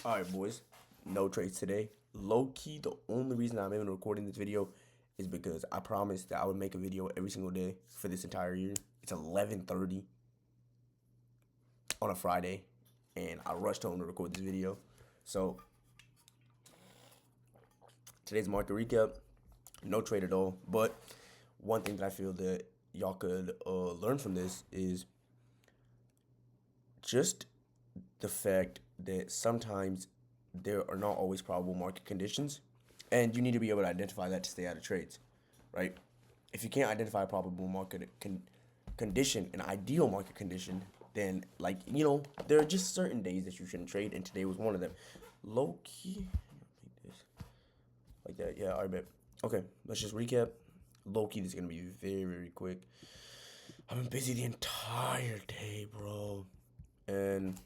Alright, boys. No trades today. Low key, the only reason I'm even recording this video is because I promised that I would make a video every single day for this entire year. It's 11:30 on a Friday, and I rushed home to record this video. So, today's market recap. No trade at all. But one thing that I feel that y'all could learn from this is just the fact that sometimes there are not always probable market conditions, and you need to be able to identify that to stay out of trades, right? If you can't identify a probable market condition, an ideal market condition, then there are just certain days that you shouldn't trade, and today was one of them. Low key, like that, yeah. All right, bet. Okay, let's just recap. Low key, this is gonna be very, very quick. I've been busy the entire day, bro, and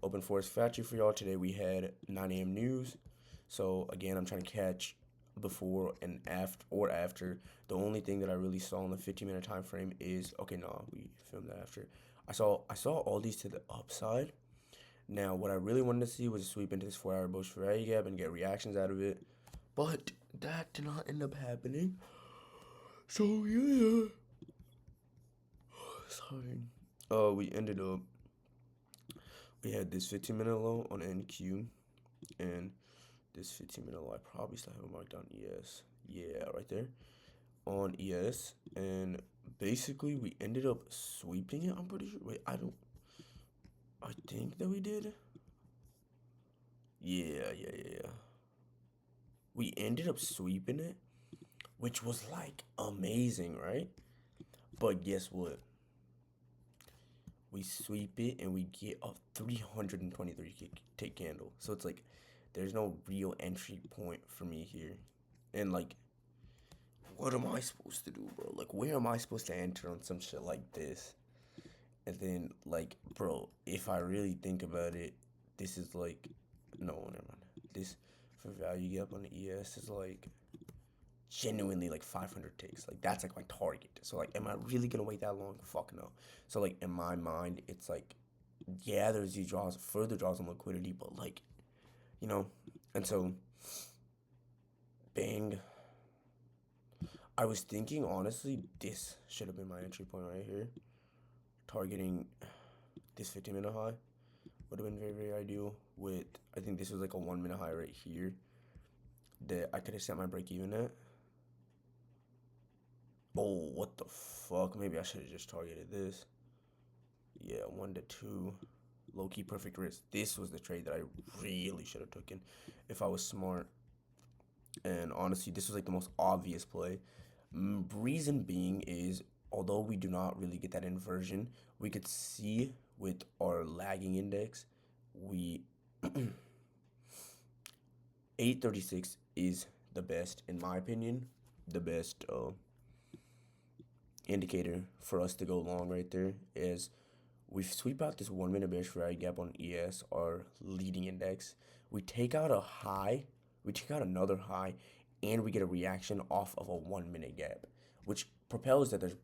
Open Forest Factory for y'all. Today we had 9 a.m. news. So again, I'm trying to catch before and after. The only thing that I really saw in the 15-minute time frame is we filmed that after. I saw all these to the upside. Now what I really wanted to see was a sweep into this 4-hour bullish value gap and get reactions out of it. But that did not end up happening. So yeah. Sorry. We had this 15-minute low on NQ, and this 15-minute low, I probably still have it marked on ES. Yeah, right there on ES, and basically we ended up sweeping it. I'm pretty sure. Wait, I think that we did. Yeah. We ended up sweeping it, which was like amazing, right? But guess what? We sweep it and we get a 323 take candle. So it's like there's no real entry point for me here. And like, what am I supposed to do, bro? Like, where am I supposed to enter on some shit like this? And then, like, bro, if I really think about it, this is like, no, never mind. This for value gap on the ES is like genuinely like 500 ticks. Like, that's like my target. So like, am I really gonna wait that long? Fuck no. So like, in my mind, it's like, yeah, there's these further draws on liquidity, but like, and so bang. I was thinking, honestly, this should have been my entry point right here. Targeting this 15-minute high would have been very, very ideal. I think this was like a 1-minute high right here that I could have set my break even at. Oh, what the fuck? Maybe I should have just targeted this. Yeah, 1 to 2. Low-key perfect risk. This was the trade that I really should have taken if I was smart. And honestly, this was like the most obvious play. Reason being is, although we do not really get that inversion, we could see with our lagging index, we 836 is the best, in my opinion, the best indicator for us to go long right there is we sweep out this 1-minute bearish value gap on ES, our leading index. We take out a high, we take out another high, and we get a reaction off of a 1-minute gap, which propels that there's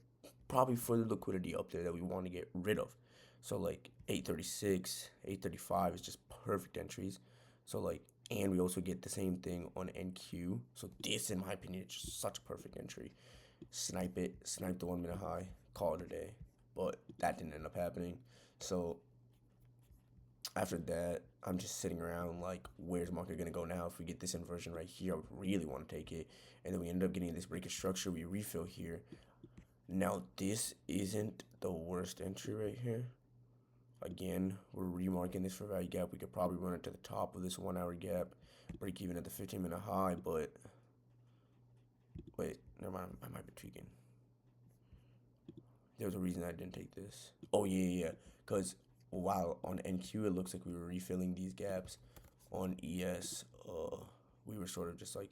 probably further liquidity up there that we want to get rid of. So like 836, 835 is just perfect entries. So like, and we also get the same thing on NQ. So this, in my opinion, is just such a perfect entry. Snipe it, snipe the 1-minute high, call it a day. But that didn't end up happening. So after that, I'm just sitting around like, where's market gonna go now? If we get this inversion right here, I would really want to take it. And then we end up getting this break of structure. We refill here. Now this isn't the worst entry right here. Again, we're remarking this for value gap. We could probably run it to the top of this 1-hour gap, break even at the 15-minute high. But wait, never mind. I might be tweaking. There's a reason I didn't take this. Oh, yeah. Because while on NQ, it looks like we were refilling these gaps. On ES, we were sort of just like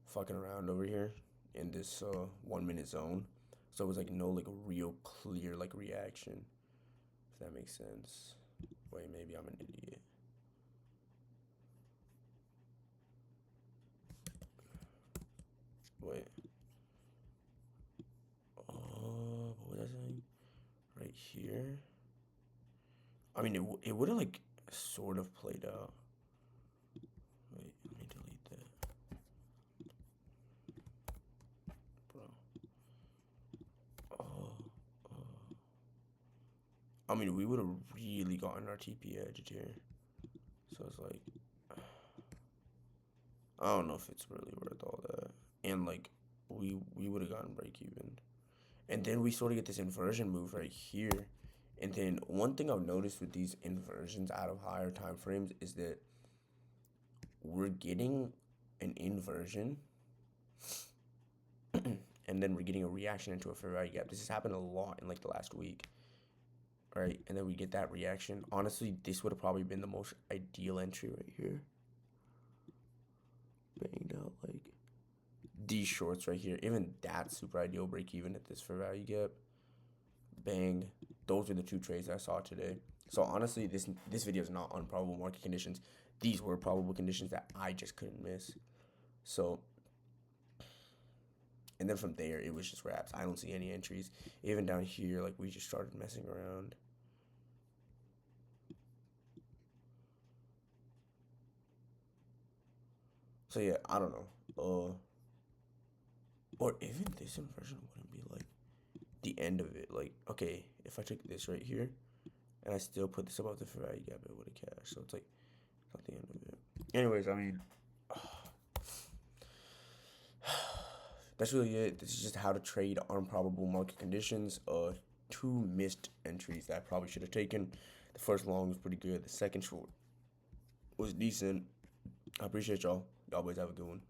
fucking around over here in this 1-minute zone. So it was like no like real clear like reaction, if that makes sense. Wait, maybe I'm an idiot. Wait. What was I saying? Right here. I mean, it would have like sort of played out. I mean, we would have really gotten our TP edged here. So it's like, I don't know if it's really worth all that. And like, we would have gotten break even. And then we sort of get this inversion move right here. And then one thing I've noticed with these inversions out of higher time frames is that we're getting an inversion and then we're getting a reaction into a fair value gap. This has happened a lot in like the last week, right? And then we get that reaction. Honestly, this would have probably been the most ideal entry right here. Banged out like these shorts right here. Even that's super ideal break even at this fair value gap. Bang. Those are the two trades I saw today. So honestly, this video is not on probable market conditions. These were probable conditions that I just couldn't miss. So, and then from there, it was just wraps. I don't see any entries. Even down here, like we just started messing around. So yeah, I don't know. Or even this inversion wouldn't be like the end of it. Like, okay, if I took this right here and I still put this above the fair value gap, it would have cashed. So it's like not the end of it. Anyways, I mean, that's really it. This is just how to trade on probable market conditions. Two missed entries that I probably should have taken. The first long was pretty good. The second short was decent. I appreciate y'all. Y'all always have a good one.